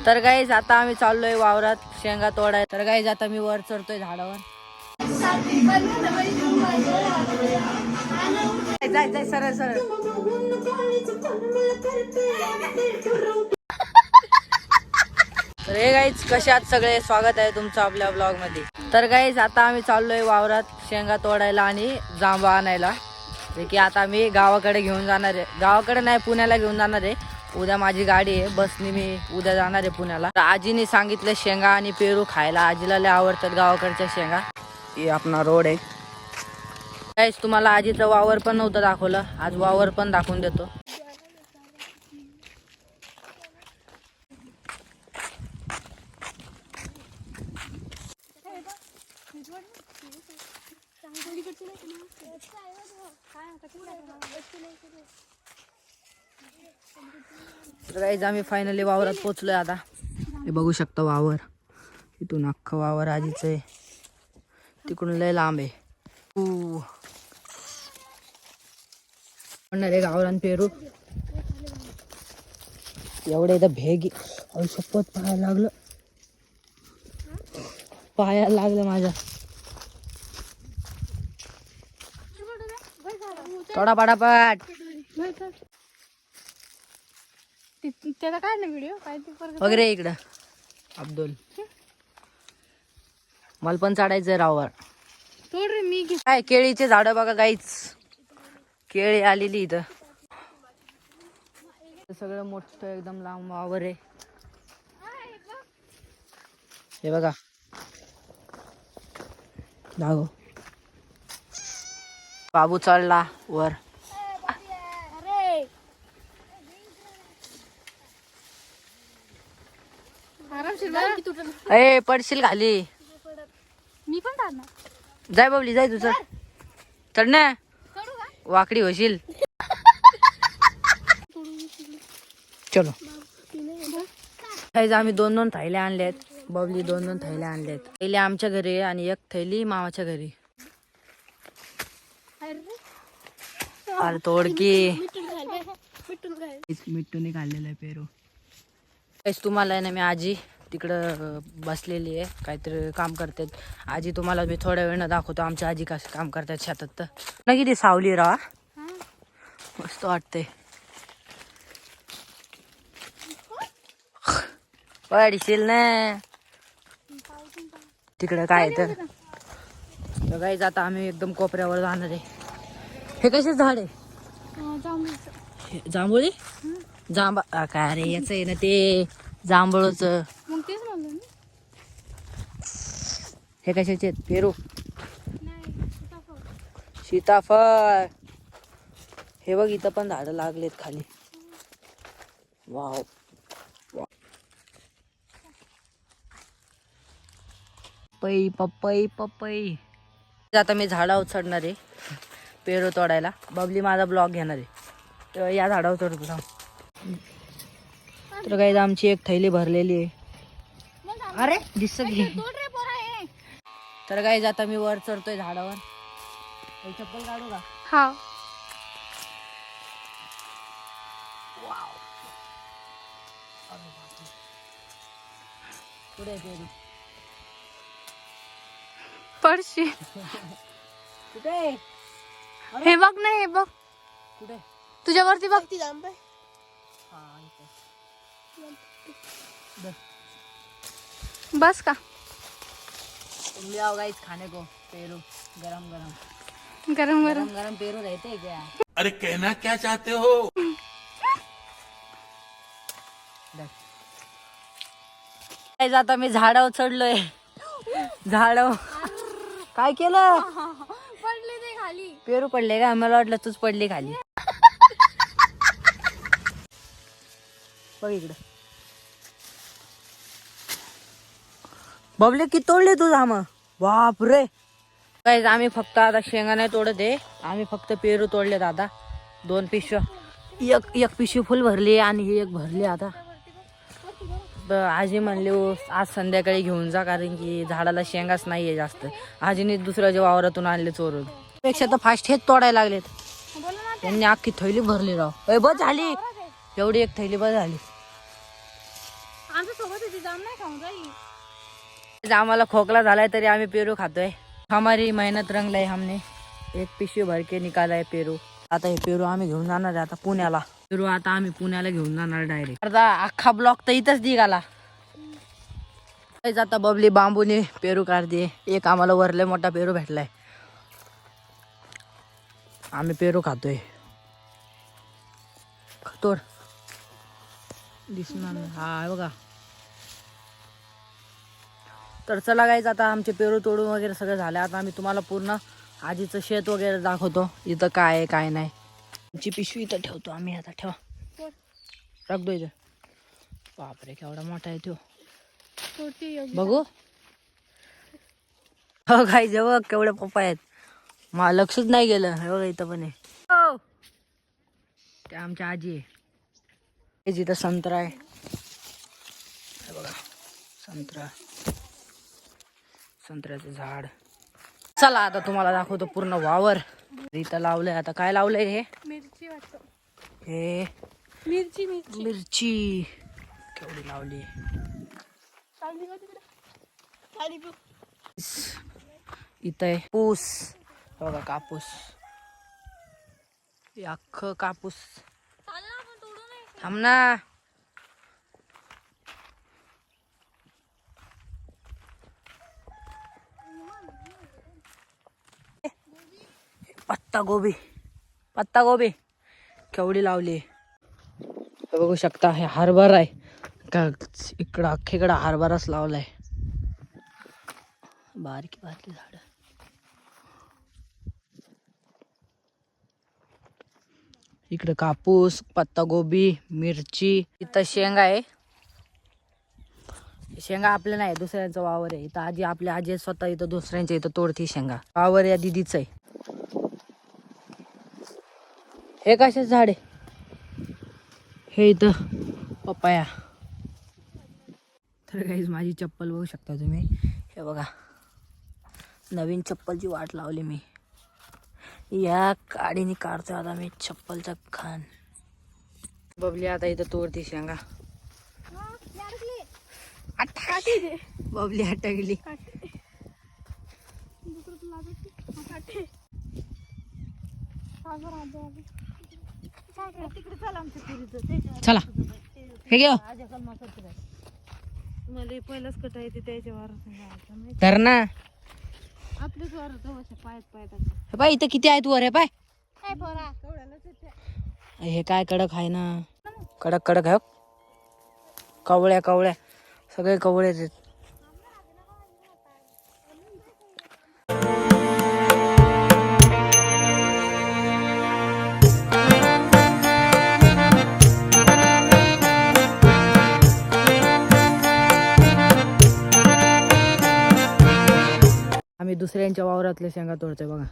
तर गाईज आता आम्ही चाललोय वावरात शेंगा तोडाय. तर गाईज आता मी वर चढतोय झाडावर. जाय जाय सरळ सरळ. तर हे गाईज कसे आहात सगळे, स्वागत आहे तुमचं आपल्या ब्लॉग मध्ये. तर गाईज आता आम्ही चाललोय वावरात शेंगा तोडायला आणि जांभा आणायला. जे की आता मी गावाकडे घेऊन जाणार आहे. गावाकडे नाही, पुण्याला घेऊन जाणार आहे. उद्या माझी गाडी आहे, बसनी मी उद्या जाणार आहे पुण्याला. तर आजीने सांगितलं शेंगा आणि पेरू खायला. आजीला लय आवडतात गावाकडच्या शेंगा. हे आपला रोड आहे गाईज. तुम्हाला आजीचं वावर पण नव्हतं दाखवलं, आज वावर पण दाखवून देतो. तर गाईज आम्ही फायनली वावरात पोहोचलोय. आता हे बघू शकता वावर, इथून अख्खं वावर आजीच आहे, तिकडून लय लांब आहे. म्हणणार आहे गावरान पेरू एवढे इथं भेग. शपथ पाहायला लागलं, पायाला लागलं माझ्या. थोडा पडापट त्याला काय ना व्हिडिओ काय वगैरे. इकडं अब्दुल, मला पण चढायचंय रावर. तोड रे मी. काय केळीचे झाड बघा गाईच, केळी आलेली इथं. सगळं मोठं एकदम लांब वावर आहे. हे बघा दागो, बाबू चढला वर. ए पडशील खाली. मी पण काढणार. जाय बाबली जाय, तू चढ चढ ना, वाकडी होशील. चलो आम्ही दोन दोन थैल्या आणल्यात. बबली दोन दोन थैल्या आणल्यात. थैली आमच्या घरी आहे आणि एक थैली मामाच्या घरी. अरे तोडकी मिठूने खाल्लेलं आहे पेरू. तुम्हाला आहे ना, मी आजी तिकडं बसलेली आहे, काहीतरी काम करतात. आजी तुम्हाला मी थोड्या वेळानं दाखवतो आमच्या आजी कसं काम करतात शेतात. तर ना किती सावली राहा, मस्त वाटते. पडशील ना तिकडं काय. तर गाईज आता आम्ही एकदम कोपऱ्यावर जाणार आहे. हे कसे झाड आहे? जांभुळी जांभा काय रे, याच आहे ना ते जांभळच. हे कशाचे? पेरू, सीताफळ. हे बघ इथं पण झाडं लागलेत खाली. वाव, पपई पपई पपई. आता मी झाडावर चढणार आहे पेरू तोडायला. बबली माझा ब्लॉग घेणार आहे, तर या झाडावर चढतो थांब. तर काही आमची एक थैली भरलेली आहे. अरे दिसत घे. तर काही आता मी वर चढतोय झाडावर. चप्पल काढू का? हा. पुढे पेरू पडशी. कुठे? हे बघ ना, हे बघ कुठे? तुझ्यावरती बघ. बस का? तुम ले आओ गाइस खाने को पेरू गरम गरम गरम गरम गरम गरम पेरू रहते हैं क्या? अरे कहना क्या चाहते हो? आता मी झाडावर चढलोय. झाडावर काय केलं? पडले ते खाली. पेरू पडले का? मला वाटलं तूच पडली खाली. बघ इकडं. बबले किती तोडले तू जाम? बाप रे. काय आम्ही फक्त आता शेंगा नाही तोडत आहे, आम्ही फक्त पेरू तोडले दादा. 2 पिशव्या, एक पिशवी फुल भरली आणि ही एक भरली. आता आजी म्हणले आज संध्याकाळी घेऊन जा, कारण की झाडाला शेंगाच नाहीये जास्त. आजीने दुसऱ्याच्या वावरातून आणले चोरून. पेक्षा तर फास्ट हेच तोडायला लागलेत. त्यांनी अख्खी थैली भरली राव. बस झाली एवढी, एक थैली बस झाली. सोबत होती जाम नाही खाऊन राहिली. आम्हाला खोकला झालाय तरी आम्ही पेरू खातोय. हमारी मेहनत रंग लाई हमने. एक पिशवी भर के निकाला है पेरू. आता हे पेरू आम्ही घेऊन जाणार आहे आता पुण्याला. पेरू आता आम्ही पुण्याला घेऊन जाणार डायरेक्ट. अर्धा अख्खा ब्लॉक तर इथंच निघाला. आता बबली बांबूने पेरू काढते. एक आम्हाला वरले मोठा पेरू भेटलाय. आम्ही पेरू खातोय. तोड दिसणार नाही. हा बघा. तर चला गाईज आता आमचे पेरू तोडून वगैरे सगळं झालं. आता आम्ही तुम्हाला पूर्ण आजीचं शेत वगैरे दाखवतो. इथं काय आहे काय नाही. आमची पिशवी इथं ठेवतो आम्ही. आता ठेवा रख दो इथं. बापरे केवढा मोठा आहे तो. बघू हो गाईज बघ केवढे पप्पा आहेत. मला लक्षच नाही गेलं. हे बघा इथं पण आहे. हो ते आमच्या आजी आहे. इथं संत्रा आहे. हे बघा संत्रा. संत्र्याचं झाड. चला आता तुम्हाला दाखवतो पूर्ण वावर. इथं लावलंय. आता काय लावलंय हे. मिरची वाटतं. हे मिरची मिरची मिरची केवढी लावली. इथं आहे कापूस. बघा कापूस. हे अख्खं कापूस. थांब ना. पत्ता गोबी. पत्ता गोबी केवढी लावली. बघू शकता हे हरभरा आहे का. इकडं अख्खीकडं हरभराच लावलाय. बारकी बारकी झाड. इकडे कापूस पत्ता गोबी मिरची. इथं शेंगा आहे. शेंगा आपल्या नाही दुसऱ्यांचा वावर आहे. इथं आजी आपल्या आजी स्वतः इथं दुसऱ्यांच्या इथं तोडती शेंगा. वावर या दिदीच आहे. हे कशाचं झाड आहे. हे इथं पपाया. तर गाईज माझी चप्पल बघू शकता तुम्ही. हे बघा नवीन चप्पलची वाट लावली मी. या काडीने काढतोय आता मी चप्पलचा खान. बबली आता इथं तोडती शेंगा. बबली अटकली. चला हे घे. मला पहिलाच कटा येते त्याच्यावर धर ना. आपल्याच वर पायात पायात. हे पाय इथं किती आहेत वर. हे पाय काय पोरा हे काय कडक आहे ना. कडक कडक आहे. कवळ्या कवळ्या सगळे कवळे आहेत. आम्ही दुसऱ्यांच्या वावरातल्या शेंगा तोडतोय बघा.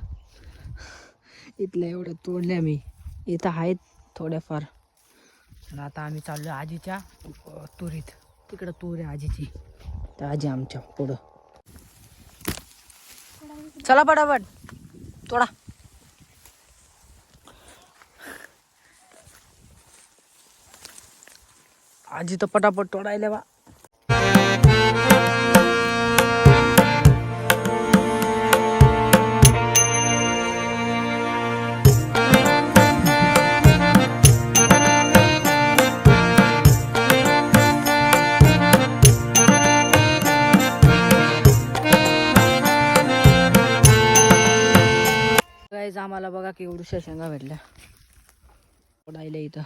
इथल्या एवढ्या तोडल्या मी. इथं आहेत थोड्याफार. आता आम्ही चाललोय आजीच्या तुरीत. तिकडं तूर आहे आजीची. तर आजी आमच्या पुढं. चला पटापट तोडा. आजी तर पटापट तोडायला बा. आम्हाला बघा की एवढ्या शेंगा भेटल्या तोडायला इथं.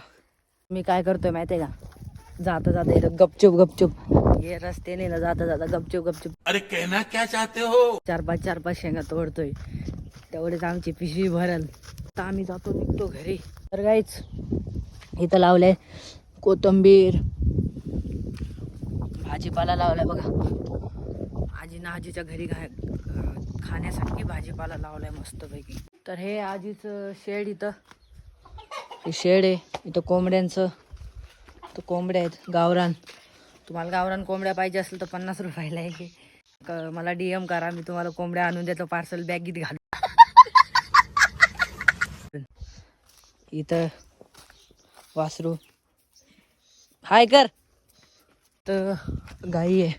मी काय करतोय माहितीये का. जाता जाता इथं गपचूप गपचूप हे रस्त्याने ना जाता जाता गपचूप गपचूप अरे कहना क्या चाहते हो. चार पाच शेंगा तोडतोय. तेवढेच आमची पिशवी भरल. आता आम्ही जातो निघतो घरी. तर गाईच इथं लावलंय कोथिंबीर. भाजीपाला लावलाय बघा. आजीनं आजीच्या घरी खाण्यासाठी भाजीपाला लावलाय मस्तपैकी. तर हे आजीचं शेड. इथं हे शेड आहे. इथं कोंबड्यांचं. तर कोंबड्या आहेत गावरान. तुम्हाला गावरान कोंबड्या पाहिजे असेल तर 50 रुपयाला आहे. मला DM करा. मी तुम्हाला कोंबड्या आणून देतो पार्सल बॅगीत घालून. इथं वासरू हाय कर. तर गाई आहे.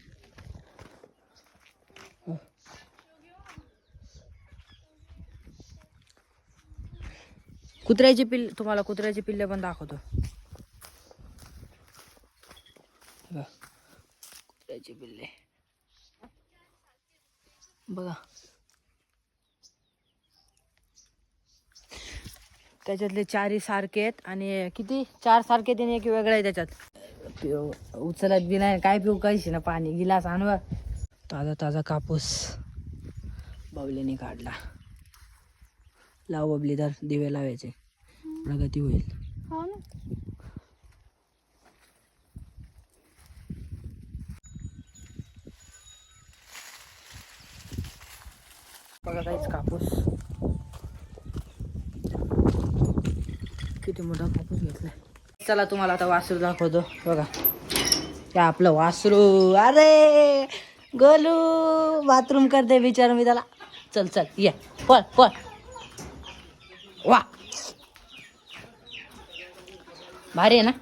कुत्र्याची पिल्ले, तुम्हाला कुत्र्याची पिल्ले पण दाखवतो. कुत्र्याची पिल्ले बघा. त्याच्यातले 4 सारखे आहेत आणि किती 4 सारखे आहेत आणि एक वेगळं आहे त्याच्यात. उचलत बी नाही, काय पिऊ काहीशी ना पाणी गिलास आणवा. ताजा ताजा कापूस बावलीने काढला. लाव बबली, तर दिवे लावायचे, प्रगती होईल. हो ना. बघा काहीच कापूस, किती मोठा कापूस घेतलाय. चला तुम्हाला आता वासरू दाखवतो. बघा ते आपलं वासरू. अरे गोलू बाथरूम करते विचार मी त्याला. चल चल ये, पळ पळ. वा भारी आहे ना.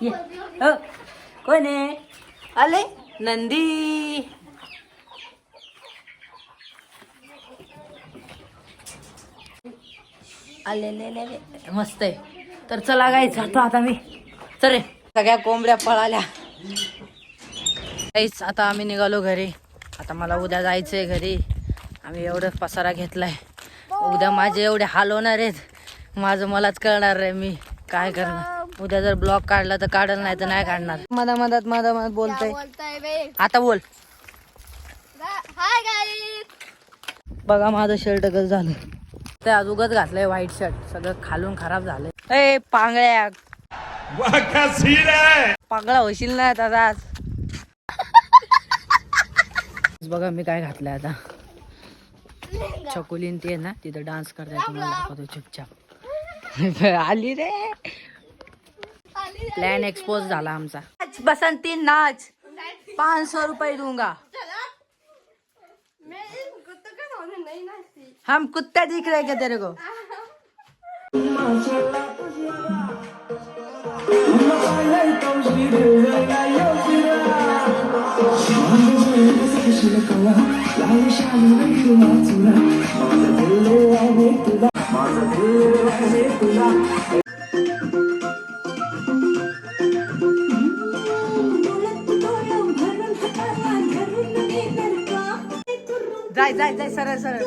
ये हो, कोण आहे? आले नंदी. आले मस्त आहे. तर चला गाईच जातो आता मी. चल सगळ्या कोंबड्या पळाल्या. गाईच आता आम्ही निघालो घरी. आता मला उद्या जायचंय घरी. आम्ही एवढं पसारा घेतलाय. उद्या माझे एवढे हाल होणार आहेत, माझं मलाच कळणार आहे मी काय करणार. उद्या जर ब्लॉग काढला तर काढल, नाही तर नाही काढणार. मधात बोलतोय. आता बोल. Hi guys. बघा माझं शर्ट कसं झालं. ते आज उगाच घातलंय व्हाईट शर्ट, सगळं खालून खराब झालंय. ए पांगळ्या, पागळा होशील ना आता. बघा मी काय घातलंय आता. छकुलीन ते ना तिथं डान्स करताय, तुम्हाला दाखवतो चुपचाप. आली रे. प्लॅन एक्सपोज झाला आमचा. बसंती नाच 500 रुपये दूंगा. हम कुत्ता दिख रहे क्या तेरे को? जाय जाय जाय सरळ सरळ.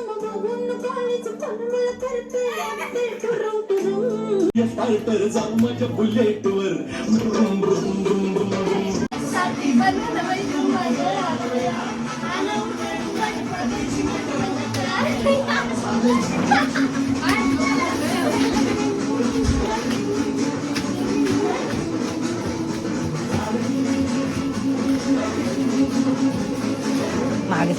मागे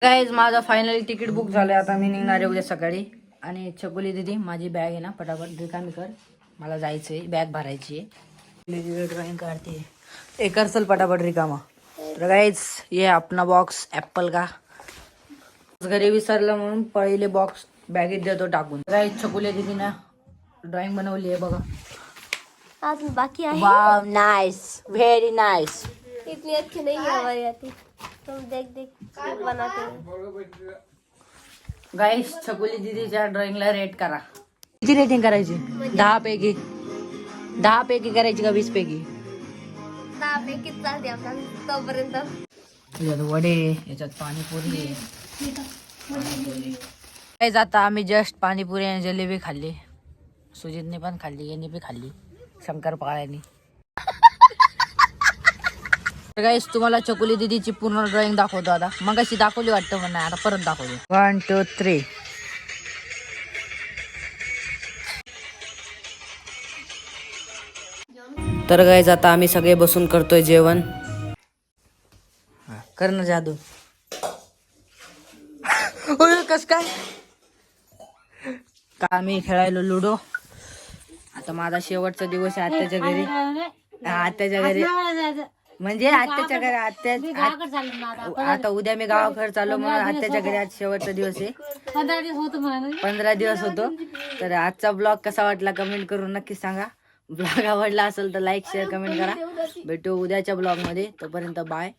गाईज माझं फायनली तिकीट बुक झालंय. आता मी निघणार आहे उद्या सकाळी. आणि छकुली दीदी माझी बॅग आहे ना पटापट रिकामी कर, मला जायचंय, बॅग भरायची आहे. ड्रॉइंग काढते हे करसल पटापट रिकामा. तर गाईज ये अपना बॉक्स ॲपल का घरी विसरलं म्हणून पहिले बॉक्स बॅगेत देतो टाकून. गाईज छकुली दीदीनं ड्रॉइंग बनवली आहे बघा. आज बाकी आहे. Wow nice, very nice. इतनी अच्छी नहीं है हमारी आती. तुम देख देख बनाते हैं. गाईस छकुली दीदीच्या ड्रॉइंगला रेट करा. किती रेटिंग करायची? 10 पैकी 10 पैकी करायची का 20 पैकी? 10 पैकी चालते आपल्याला तोपर्यंत. याच्यात वडे, याच्यात पाणीपुरी आहे. आता आम्ही जस्ट पाणीपुरी आणि जलेबी खाल्ली. सुजितने पण खाल्ली, यांनी बी खाल्ली, शंकरपाळ्यांनी. गाईस तुम्हाला छकुली दीदीची पूर्ण ड्रॉइंग दाखवतो आता. मग अशी दाखवली वाटतं पण नाही, आता परत दाखवतो. 1 2 3. तर गाईस आता आम्ही सगळे बसून करतोय जेवण. कर ना जादू. कस काय का आम्ही खेळायलो लुडो. आता माझा शेवटचा दिवस आहे आत्याच्या घरी. आत्याच्या घरी म्हणजे आत्याच्या घरी आता उद्या मी गावाकडे चाललो म्हणून आत्याच्या घरी आज शेवटचा दिवस आहे. 15 दिवस होतो. तर आजचा ब्लॉग कसा वाटला कमेंट करून नक्की सांगा. ब्लॉग आवडला असेल तर लाईक शेअर कमेंट करा. भेटू उद्याच्या ब्लॉग मध्ये. तोपर्यंत बाय.